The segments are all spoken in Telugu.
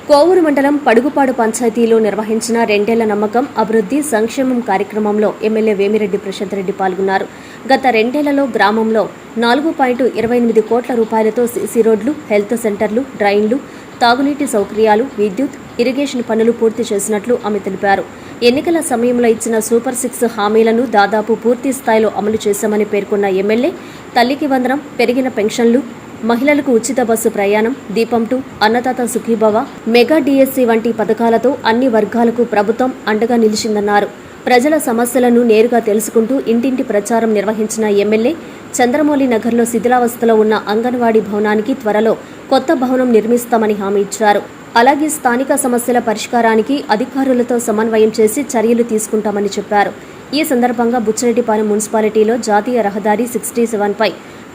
కోవూరు మండలం పడుగుపాడు పంచాయతీలో నిర్వహించిన రెండేళ్ల నమ్మకం అభివృద్ధి సంక్షేమం కార్యక్రమంలో ఎమ్మెల్యే వేమిరెడ్డి ప్రశాంత్ రెడ్డి పాల్గొన్నారు. గత రెండేళ్లలో గ్రామంలో 4.28 కోట్ల రూపాయలతో సీసీ రోడ్లు, హెల్త్ సెంటర్లు, డ్రైన్లు, తాగునీటి సౌకర్యాలు, విద్యుత్, ఇరిగేషన్ పనులు పూర్తి చేసినట్లు ఆమె తెలిపారు. ఎన్నికల సమయంలో ఇచ్చిన సూపర్ 6 హామీలను దాదాపు పూర్తి స్థాయిలో అమలు చేశామని పేర్కొన్న ఎమ్మెల్యే తల్లికి వందనం, పెరిగిన పెన్షన్లు, మహిళలకు ఉచిత బస్సు ప్రయాణం, దీపం 2, అన్నదాత సుఖీభవ, మెగా డిఎస్సి వంటి పథకాలతో అన్ని వర్గాలకు ప్రభుత్వం అండగా నిలిచిందన్నారు. ప్రజల సమస్యలను నేరుగా తెలుసుకుంటూ ఇంటింటి ప్రచారం నిర్వహించిన ఎమ్మెల్యే చంద్రమౌళి నగర్లో శిథిలావస్థలో ఉన్న అంగన్వాడీ భవనానికి త్వరలో కొత్త భవనం నిర్మిస్తామని హామీ ఇచ్చారు. అలాగే స్థానిక సమస్యల పరిష్కారానికి అధికారులతో సమన్వయం చేసి చర్యలు తీసుకుంటామని చెప్పారు. ఈ సందర్భంగా బుచ్చిరెడ్డిపాలెం మున్సిపాలిటీలో జాతీయ రహదారి 67పై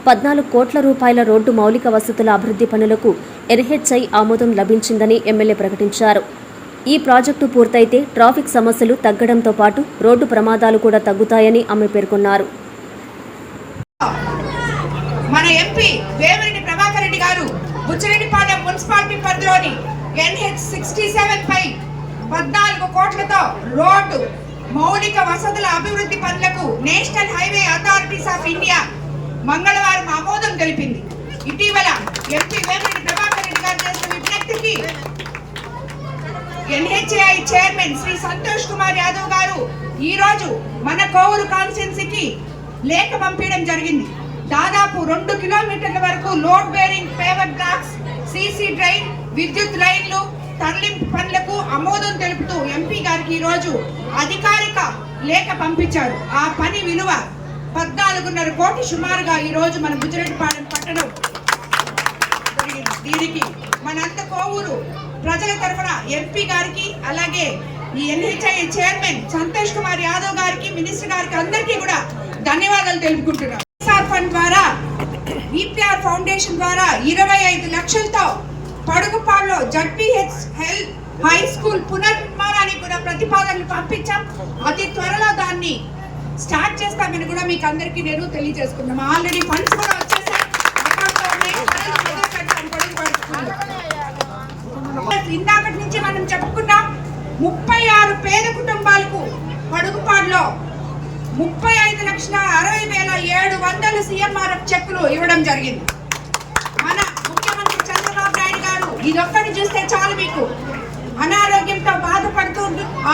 14 కోట్ల రూపాయల రోడ్డు మౌలిక వసతుల అభివృద్ధి పనులకు ఎన్హెచ్ఐ ఆమోదం లభించిందని ఎమ్మెల్యే ప్రకటించారు. ఈ ప్రాజెక్టు పూర్తయితే ట్రాఫిక్ సమస్యలు తగ్గడంతో పాటు రోడ్డు ప్రమాదాలు కూడా తగ్గుతాయని ఆమె పేర్కొన్నారు. మన ఎంపీ వేమిరెడ్డి ప్రభాకర్ రెడ్డి గారు బుచ్చిరెడ్డిపాలెం మున్సిపాలిటీ పరిధిలోని ఎన్హెచ్ 67 పై 14 కోట్లతో రోడ్డు మౌలిక వసతుల అభివృద్ధి పనులకు national highway authorities of India మంగళవారం ఆమోదం తెలిపింది. ఇటీవల ఎంపీ వేమిరెడ్డి ప్రభాకర్ రెడ్డి గారు చేసిన విజ్ఞప్తికి ఎన్హెచ్ఐ చైర్మన్ శ్రీ సంతోష్ కుమార్ యాదవ్ గారు ఈ రోజు మన కోవూరు కాన్స్టిట్యున్సీకి లేఖ పంపించడం జరిగింది. దాదాపు 2 కిలోమీటర్ల వరకు load bearing paver blocks, CC drain, విద్యుత్ లైన్లు తరలింపు పనులకు ఆమోదం తెలుపుతూ ఎంపీ గారికి ఈ రోజు అధికారిక లేఖ పంపించారు. ఆ పని విలువ 14.5 కోట్లు సుమారుగా ఈ రోజు మన బుచ్చిరెడ్డిపాలెం పట్టణం. దీనికి మనంత కోవూరు ప్రజల తరఫున ఎంపీ గారికి, అలాగే ఈ ఎన్హెచ్ఐ చైర్మన్ సంతోష్ కుమార్ యాదవ్ గారికి, మినిస్టర్ గారికి అందరికీ కూడా ధన్యవాదాలు తెలుపుకుంటున్నాం. ఫండ్ ద్వారా ఈపీఆర్ ఫౌండేషన్ ద్వారా 25 లక్షలతో పడుగుపాడులో జడ్పీహెచ్ హెల్త్ హై స్కూల్ పునర్నిర్మాణానికి కూడా ప్రతిపాదనలు పంపించాం. అతి త్వరలో దాన్ని స్టార్ట్ చేస్తామని కూడా మీకు అందరికీ నేను తెలియజేసుకున్నాం. ఆల్రెడీ ఫండ్స్ కూడా వచ్చేసాయి. ఇందాకటి నుంచి మనం చెప్పుకున్నాం 36 పేద కుటుంబాలకు పడుగుపాడులో 35,60,700 సీఎంఆర్ఎఫ్ చెక్కులు ఇవ్వడం జరిగింది. మన ముఖ్యమంత్రి చంద్రబాబు నాయుడు గారు ఇదొక్కటి చూస్తే చాలు, మీకు అనారోగ్యంతో బాధపడుతూ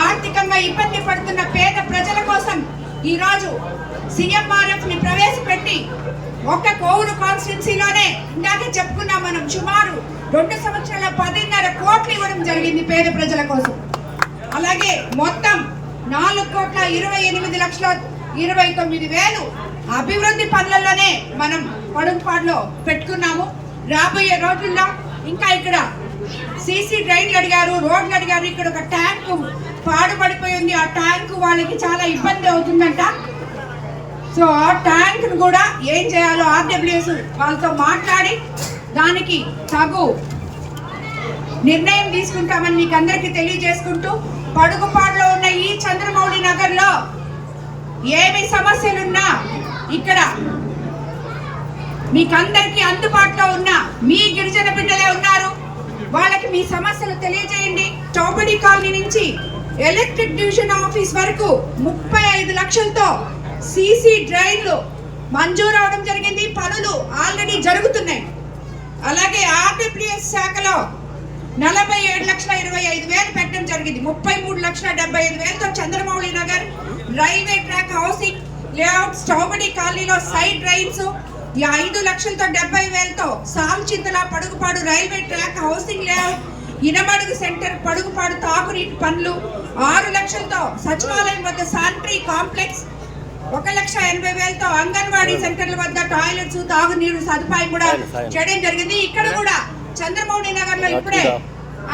ఆర్థికంగా ఇబ్బంది పడుతున్న పేద ప్రజల కోసం ఈ రోజు సీఎంఆర్ఎఫ్ ని ప్రవేశపెట్టి ఒక్క కోవూరు కాన్స్టిట్యున్సీలోనే ఇందాక చెప్పుకున్నాం మనం సుమారు 2 సంవత్సరాల 10.5 కోట్లు ఇవ్వడం జరిగింది పేద ప్రజల కోసం. అలాగే మొత్తం 4,28,29,000 అభివృద్ధి పనులలోనే మనం పడుగుపాడులో పెట్టుకున్నాము. రాబోయే రోజుల్లో ఇంకా ఇక్కడ సీసీ డ్రైన్లు అడిగారు, రోడ్లు అడిగారు. ఇక్కడ ఒక ట్యాంకు పాడుపడిపోయింది. ఆ ట్యాంకు వాళ్ళకి చాలా ఇబ్బంది అవుతుందంట. సో ఆ ట్యాంక్ ను కూడా ఏం చేయాలో ఆర్డబ్ల్యూఎస్ వాళ్ళతో మాట్లాడి దానికి తగు నిర్ణయం తీసుకుంటామని మీకు అందరికీ తెలియజేసుకుంటూ, పడుగుపాడులో ఉన్న ఈ చంద్రమౌళి నగర్ లో ఏమి సమస్యలున్నా ఇక్కడ మీకందరికీ అందుబాటులో ఉన్న మీ గిరిజన బిడ్డలే ఉన్నారు. వాళ్ళకి మీ సమస్యలు తెలియజేయండి. చౌపడి కాలనీ నుంచి ఎలక్ట్రిక్ డివిజన్ ఆఫీస్ వరకు 35 లక్షలతో సీసీ డ్రైన్లు మంజూరు అవడం జరిగింది. పనులు ఆల్రెడీ జరుగుతున్నాయి. అలాగే ఆర్డబ్ల్యూఎస్ శాఖలో 47,25,000 పెట్టడం జరిగింది. 33,75,000తో Chandramouli Nagar railway track housing layout, Choubadi కాలనీలో సైడ్ డ్రైన్స్, 5 లక్షలతో 70,000తో Salchintala Padugupadu railway track housing layout, Inamadugu centre Padugupadu తాగునీటి పనులు, 6 లక్షలతో సచివాలయం వద్ద శానిటరీ కాంప్లెక్స్, 1,80,000తో అంగన్వాడీ సెంటర్ల వద్ద టాయిలెట్స్, తాగునీరు సదుపాయం కూడా చేయడం జరిగింది. ఇక్కడ కూడా చంద్రమౌళి నగర్ లో ఇప్పుడే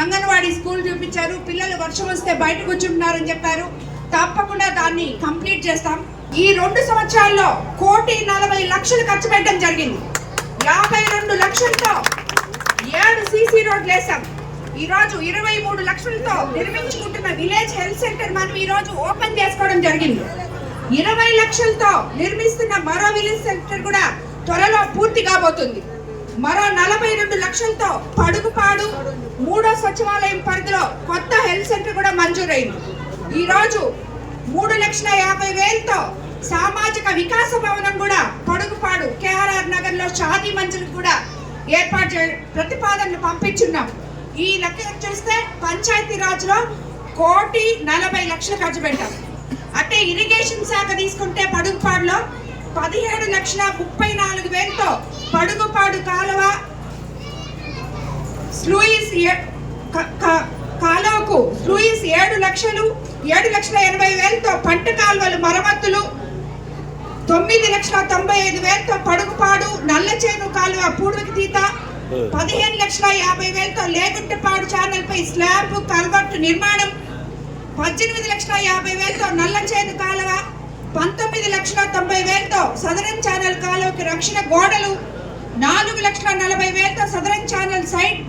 అంగన్వాడీ స్కూల్ చూపించారు. పిల్లలు వర్షం వస్తే బయట కూర్చుంటున్నారని చెప్పారు. తప్పకుండా దాన్ని కంప్లీట్ చేస్తాం. ఈ 2 సంవత్సరాల్లో 1,40,00,000 ఖర్చు పెట్టడం జరిగింది. 52 లక్షలతో 7 సీసీ రోడ్లు వేసాం. ఈ రోజు 23 లక్షలతో నిర్మించుకుంటున్న విలేజ్ హెల్త్ సెంటర్ మనం ఈ రోజు ఓపెన్ చేసుకోవడం జరిగింది. 20 లక్షలతో నిర్మిస్తున్న మరో విలేజ్ సెంటర్ కూడా త్వరలో పూర్తి కాబోతుంది. మరో 42 లక్షలతో పడుగుపాడు 3వ సచివాలయం పరిధిలో కొత్త హెల్త్ సెంటర్ కూడా మంజూరైంది. ఈరోజు 3,50,000తో సామాజిక వికాస భవనం కూడా పడుగుపాడు కేఆర్ఆర్ నగర్ లో షాదీ మంజిల్ కూడా ఏర్పాటు ప్రతిపాదనలు పంపించున్నాం. ఈ లెక్క చూస్తే పంచాయతీ రాజ్ లో 1,40,00,000 ఖర్చు పెట్టాం. అంటే ఇరిగేషన్ శాఖ తీసుకుంటే పడుగుపాడులో 17,34,000తో పడుగుపాడు కాలువ స్లూయిస్ కాలువకు స్లూయిస్ 7,80,000తో పంట కాలువలు మరమ్మతులు, 9,95,000తో పడుగుపాడు నల్లచేను కాలువ పూడికి తీత, 15,50,000తో లేగుంటపాడు ఛానల్ పై స్లాబ్ కల్వర్ట్ నిర్మాణం, 18,50,000తో నల్లచేను కాలువ, 19,90,000తో సదరన్ ఛానల్ కాలువకి రక్షణ గోడలు, 4,40,000తో సదరన్ ఛానల్ సైడ్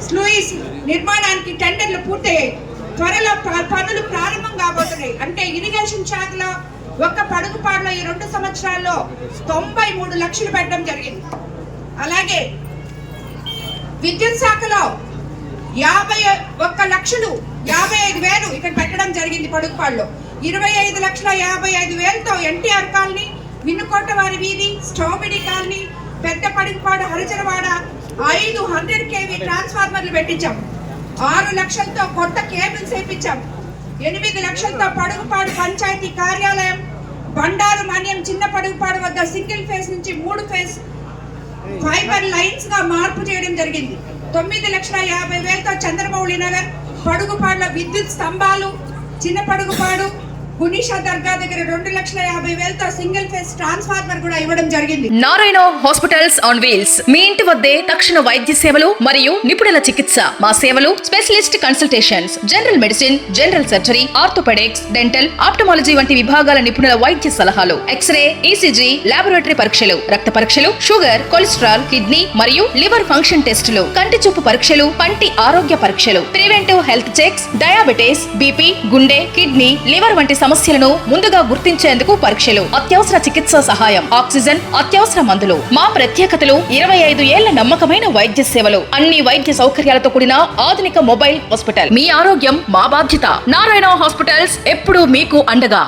స్లూయిస్ నిర్మాణానికి టెండర్లు పూర్తయ్యాయి. త్వరలో పనులు ప్రారంభం కాబోతున్నాయి. అంటే ఇరిగేషన్ శాఖలో ఒక్క పడుగుపాడులో ఈ 2 సంవత్సరాల్లో 93 లక్షలు పెట్టడం జరిగింది. అలాగే విద్యుత్ శాఖలో 51,55,000 ఇక్కడ పెట్టడం జరిగింది. పడుగుపాడులో 25,55,000తో ఎన్టీఆర్ కాలనీ, వినుకోటవారి వీధి, స్ట్రాబెరీ కాలనీ, పెద్ద పడుగుపాడు హరిజనవాడ 500 kV ట్రాన్స్ఫార్మర్లు పెట్టించాం. 6 లక్షలతో కొత్త కేబుల్స్ వేయించాం. 8 లక్షలతో పడుగుపాడు పంచాయతీ కార్యాలయం, బండారు మన్యం చిన్న పడుగుపాడు వద్ద సింగిల్ ఫేస్ నుంచి 3 ఫేస్ ఫైబర్ లైన్స్ గా మార్పు చేయడం జరిగింది. 9,50,000తో చంద్రమౌళి నగర్ పడుగుపాడులో విద్యుత్ స్తంభాలు, చిన్న పడుగుపాడు గునిషా దర్గా దగ్గర 2,50,000తో సింగిల్ ఫేస్ ట్రాన్స్ఫార్మర్ కూడా ఇవ్వడం జరిగింది. నారాయణ హాస్పిటల్స్ ఆన్ వీల్స్ మీ ఇంటి వద్దే తక్షణ వైద్య సేవలు మరియు నిపుణుల చికిత్స. మా సేవలు specialist consultations, general medicine, general surgery, orthopaedics, dental, ophthalmology వంటి విభాగాల నిపుణుల వైద్య సలహాలు, ఎక్స్రే, ఈసీజీ, లాబొరేటరీ పరీక్షలు, రక్త పరీక్షలు, షుగర్, కొలెస్ట్రాల్, కిడ్నీ మరియు లివర్ ఫంక్షన్ టెస్టులు, కంటి చూపు పరీక్షలు, పంటి ఆరోగ్య పరీక్షలు, preventive health checks, diabetes, BP, గుండె, కిడ్నీ, లివర్ వంటి సమస్యలను ముందుగా గుర్తించేందుకు పరీక్షలు, అత్యవసర చికిత్సా సహాయం, ఆక్సిజన్, అత్యవసర మందులు. మా ప్రత్యేకతలు 25 ఏళ్ల నమ్మకమైన వైద్య సేవలు, అన్ని వైద్య సౌకర్యాలతో కూడిన ఆధునిక మొబైల్ హాస్పిటల్. మీ ఆరోగ్యం మా బాధ్యత. నారాయణ హాస్పిటల్స్ ఎప్పుడూ మీకు అండగా.